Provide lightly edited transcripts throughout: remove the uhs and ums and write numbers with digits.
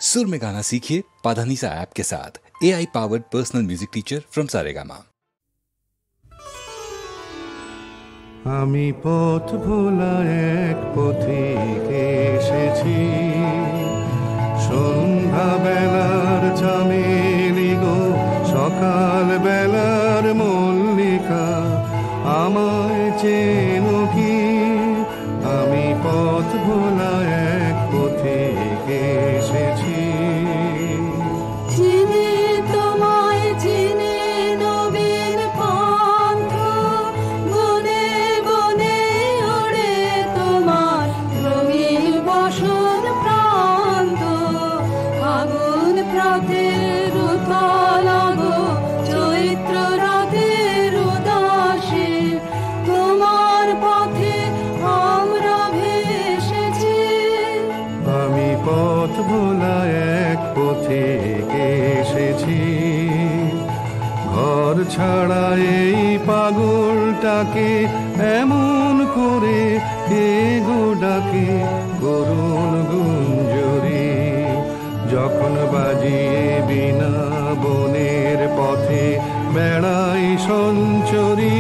सुर में गाना सीखिए पाधानीसा ऐप के साथ। AI powered personal music teacher from Saregama. আমি পথ ভোলা এক পথিকে এসেছি, সন্ধ্যা বেলার চামেলি গো, সকাল বেলার মল্লিকা, আমায় চেনো কি? আমি পথ ভোলা এক পথিকে এসেছি। ঘর ছাড়া এই পাগলটাকে এমন করে কে গো ডাকে করুণ গুঞ্জরি, যখন বাজিয়ে বিনা বনের পথে বেড়াই সঞ্চরী।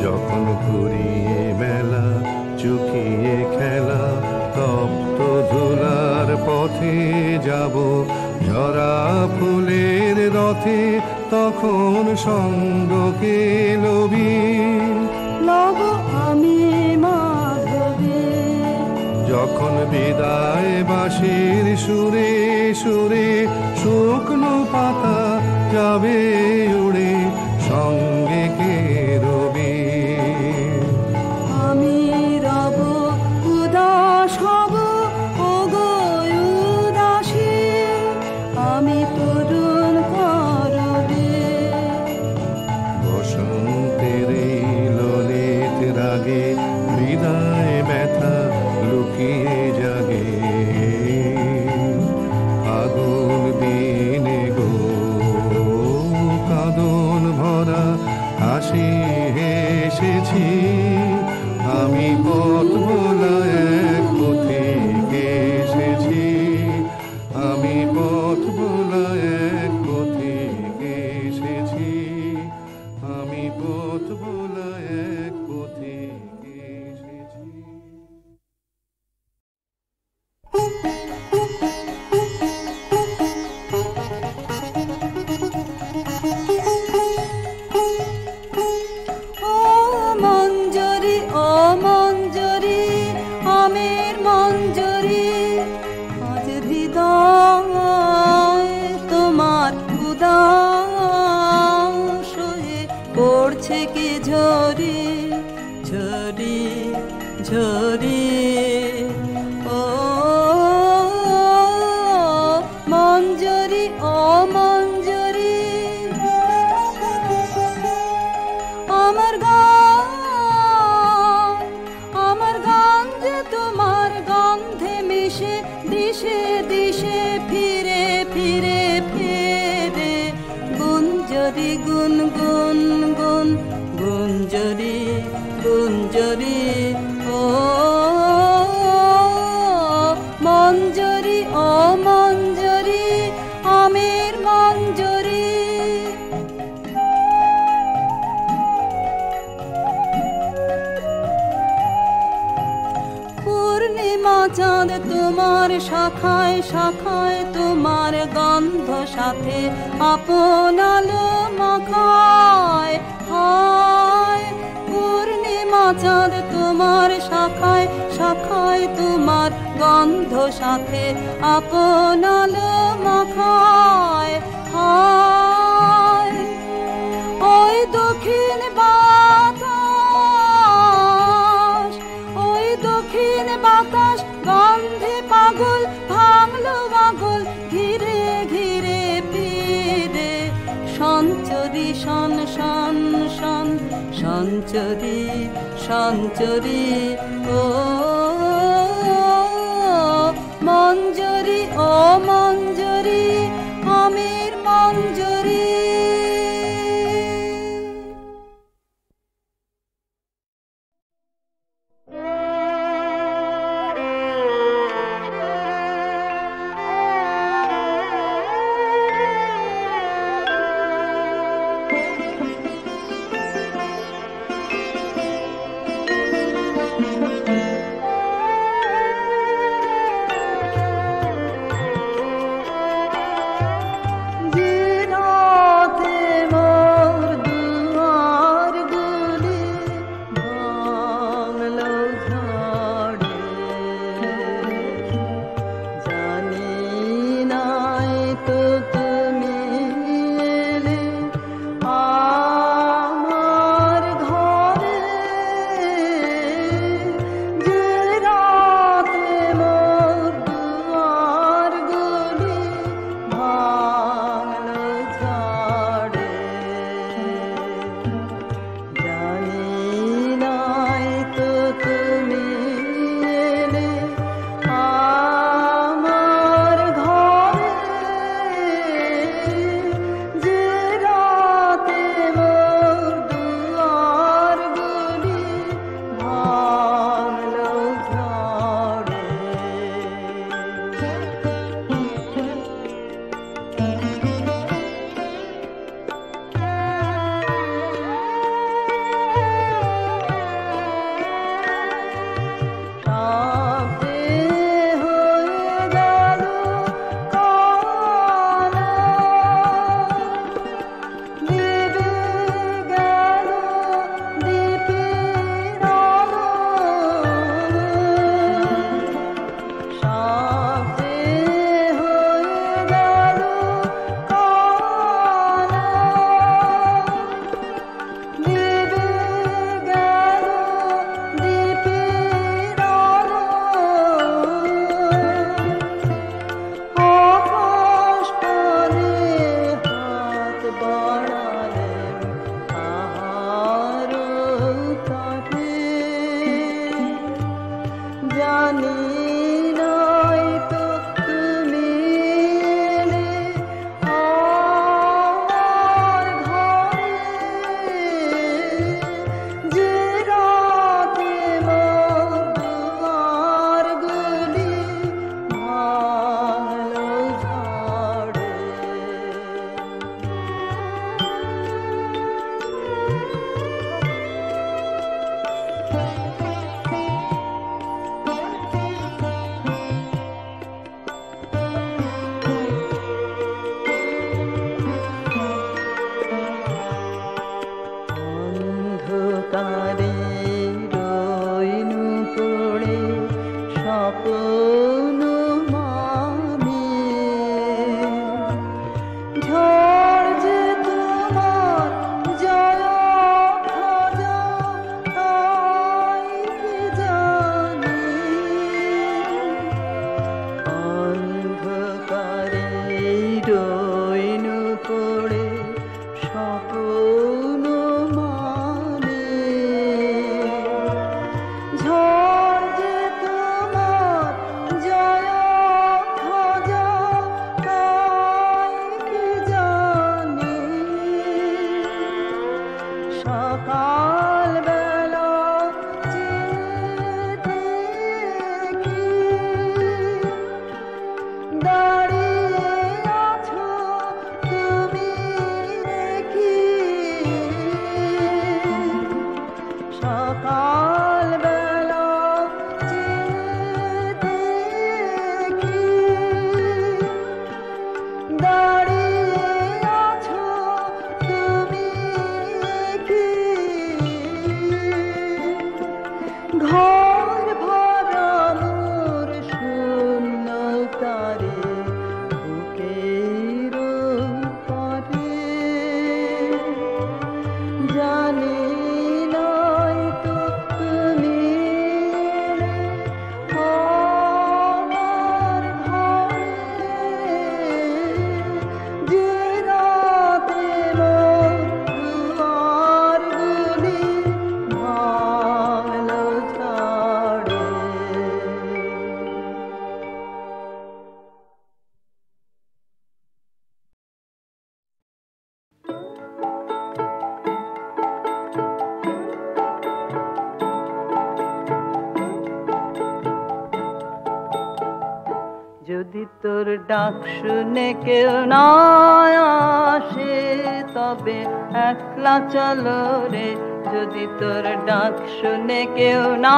যখন ঘুরিয়ে মেলা চুকিয়ে খেলা, তপ্ত ধুলার পথে যাব ঝরা ফুলের রথে, তখন সঙ্গকে লবি লব আমি মাধবে। যখন বিদায় বাঁশির সুরে সুরে শুকনো পাতা যাবে উড়ে, সঙ্গে কে রবি? আমি রব উদাস হব ও গো উদাসী, আমি তরুণ করবে। বসন্তের এই ললিত রাগে বিদায় ব্যথা লুকিয়ে জাগে, আগুন দিনে গো কাঁদন ভরা হাসি হেসেছি। আমি পথ ভোলা এক পথিকে এসেছি, আমি পথ ভোলা এক পথিকে এসেছি, আমি পথ ভোলা এক পথিকে এসেছি। পড়ছে কি ঝরি ঝরি ঝরি, ও মঞ্জরি ও মঞ্জরি, আমার গান যে তোমার গন্ধে মিশে দিশে দিশে ফিরে ফিরে ফিরে, গুঞ্জরি গুন গুন গুন গুঞ্জরি গুঞ্জরি, ও মঞ্জরি ও মঞ্জরি, আমের মঞ্জরি। পূর্ণিমা চাঁদ তোমার শাখায় শাখায়, তোমার গন্ধ সাথে আপন আলো মাখায়। হায় পূর্ণিমা চাঁদ তোমার শাখায় শাখায়, তোমার গন্ধ সাথে আপন আলো মাখায়। হায় ওই দক্ষিণ বাতাস সঞ্চরি সঞ্চরি ও মঞ্জরি ও মঞ্জরি আমির মঞ্জরি। জানি নাই তো তোর ডাক শুনে কেউ না আসে তবে একলা চলো রে, যদি তোর ডাক শুনে কেউ না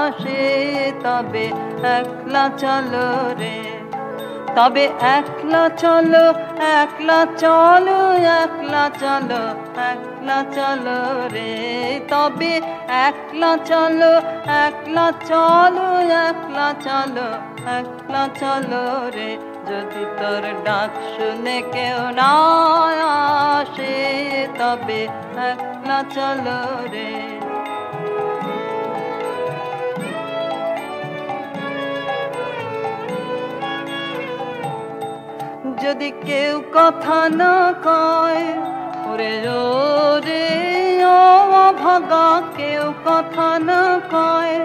আসে তবে একলা চলো রে, তবে একলা চলো, একলা চলো, একলা চলো, একলা চলো রে, তবে একলা চলো, একলা চলো, একলা চলো, একলা চলো রে, যদি তোর ডাক শুনে কেউ না আসে তবে একলা চলো রে। যদি কেউ কথা না কয় ওরে ওরে ও অভাগা, কেউ কথা না কয়,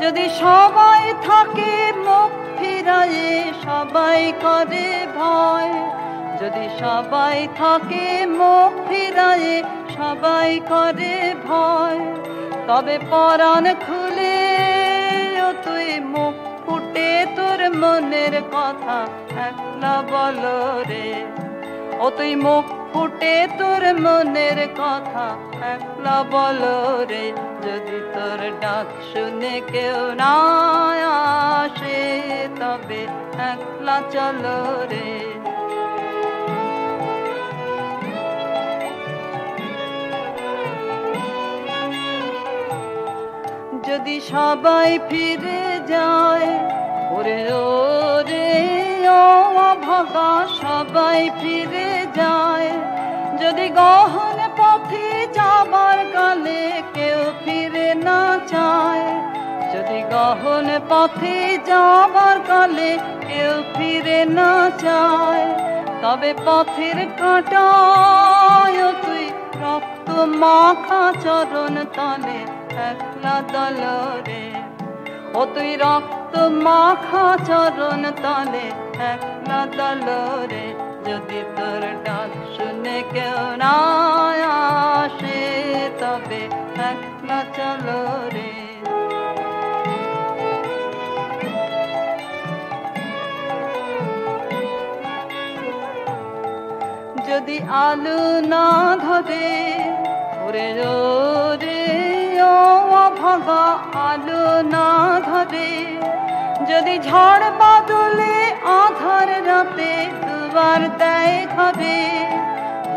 যদি সবাই থাকে মুখ ফিরায়ে সবাই করে ভয়, যদি সবাই থাকে মুখ ফিরায়ে সবাই করে ভয়, তবে পরাণ খুলে ও তুই মুখ ফুটে তোর মনের কথা একলা বলো রে, ও তুই মুখ ফুটে তোর মনের কথা একলা বলো রে, যদি তোর ডাক শুনে কেউ না আসে তবে একলা চলো রে। যদি সবাই ফিরে যায় ওরে ওরে ও অভাগা, সবাই ফিরে যায়, যদি গহন পথে যাবার কালে কেউ ফিরে না চায়, যদি গহন পথে যাবার কালে কেউ ফিরে না চায়, তবে পথের কাঁটায় তুই রক্ত মাখা চরণ তলে একলা দলো রে, ও তুই রক্ত মাখা চরণ তলে একলা দলো রে, যদি তোর ডাক শুনে কেউ না আসে তবে একলা চলো রে। যদি আলো না ধরে ওরে ওরে ও অভাগা, আলো না ধরে, যদি ঝড় বাদলে আধার রাতে দুয়ার দেয় ঘরে,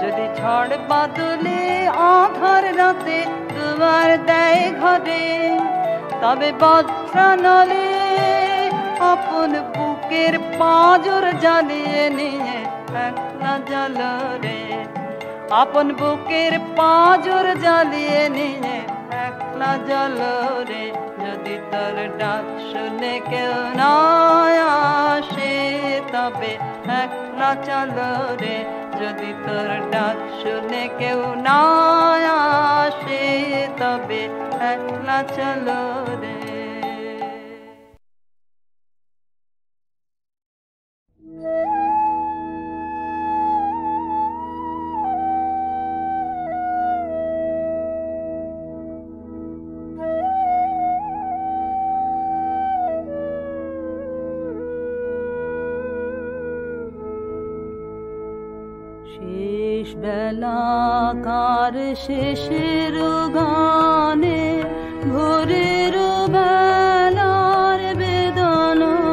যদি ঝড় বাদলে আধার রাতে দুয়ার দেয় ঘরে, তবে বজ্রানলে আপন বুকের পাঁজর জ্বালিয়ে নিয়ে একলা জ্বালো রে, আপন বুকের পাঁজর জ্বালিয়ে নিয়ে একলা জ্বালো রে, যদি তোর ডাক শুনে কেউ না আসে তবে একলা চলো রে, যদি তোর ডাক শুনে কেউ না আসে তবে একলা চলো রে। শেষ বেলাকার শেষের গানে ভোরের বেলার বেদনানে,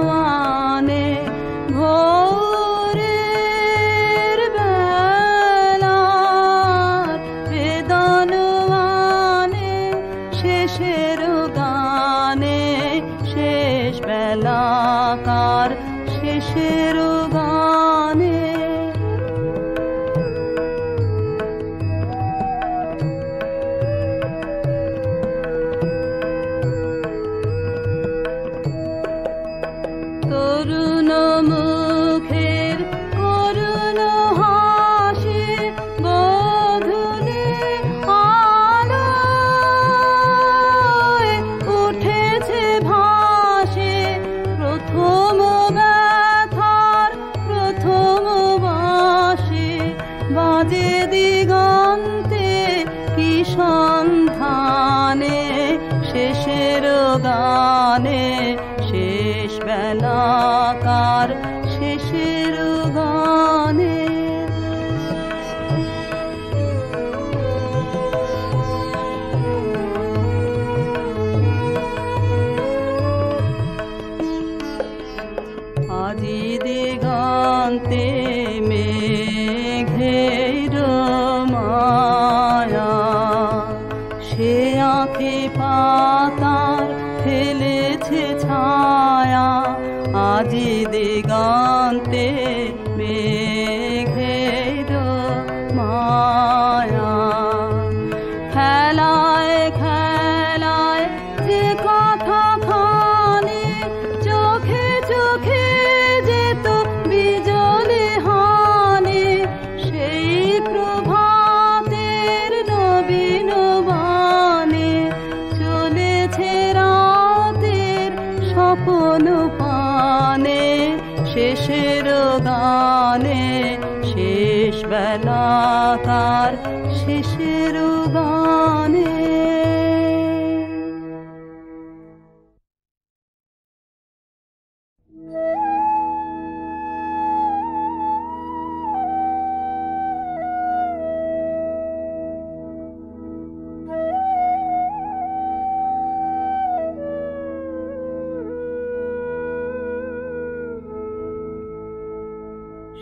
ভোরের বেলার বেদনানে, শেষের গানে শেষ বেলাকার শেষের গানে, তরুণ মুখের করুণ হাসি গোধূলি আলোয় উঠেছে ভাসে, প্রথম ব্যথার প্রথম বাঁশি বাজে দিগন্তে কি সন্ধানে, শেষের গানে শেষ বেলাকার শেষের গানে আজি দিগন্তে মেঘের মায়া সে আঁখে পাতার ফেলেছে ছায়া আজি দিগন্তে মেঘের মায়া খেলায় খেলায় যে কথা খানি চোখে চোখে যেত বিজলি হানি সেই প্রভাতের নবীন বাণী চলেছে রাতের স্বপ্ন পানে শেষের গানে শেষ বেলাকার শেষের গানে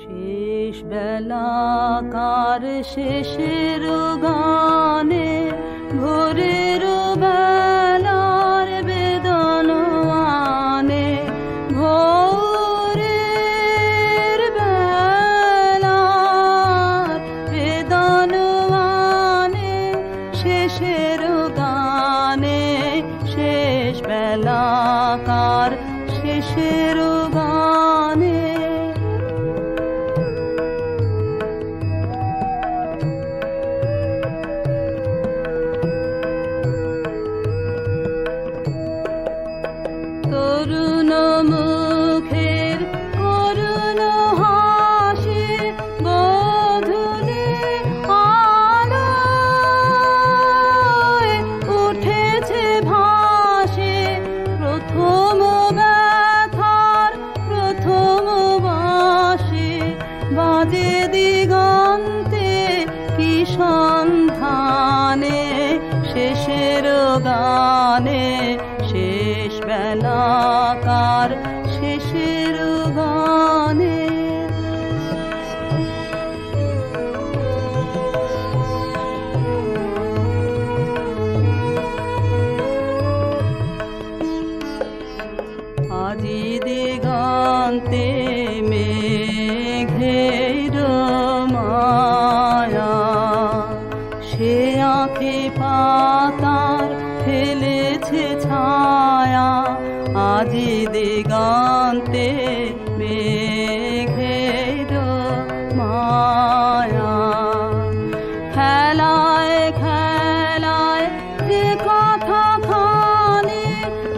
শেষ বেলাকার শেষের গানে ভোরের বেলার বেদন আনে ভোরের বেলার বেদন আনে শেষের গানে শেষ বেলাকার শেষের গানে তরুণ মুখের করুণ হাসি গোধূলি আলোয় উঠেছে ভাসে প্রথম ব্যথার প্রথম বাঁশি বাজে দিগন্তে কি সন্ধানে শেষের গানে শেষ বেলাকার শেষের গানে আজি দিগন্তে মেঘের মায়া সে আঁখে পাতার ফেলেছে ছায়া আজি দিগন্তে মেঘের মায়া খেলায় খেলায় যে কথা খানি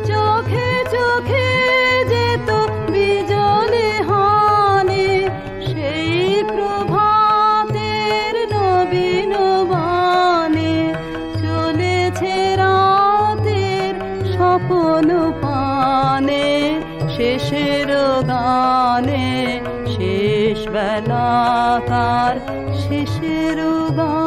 চোখে চোখে যেত বিজলি হানি সেই প্রভাতের নবীন বাণী চলেছে রাতের স্বপ্ন পানে শেষের গানে শেষ বেলাকার শেষের গানে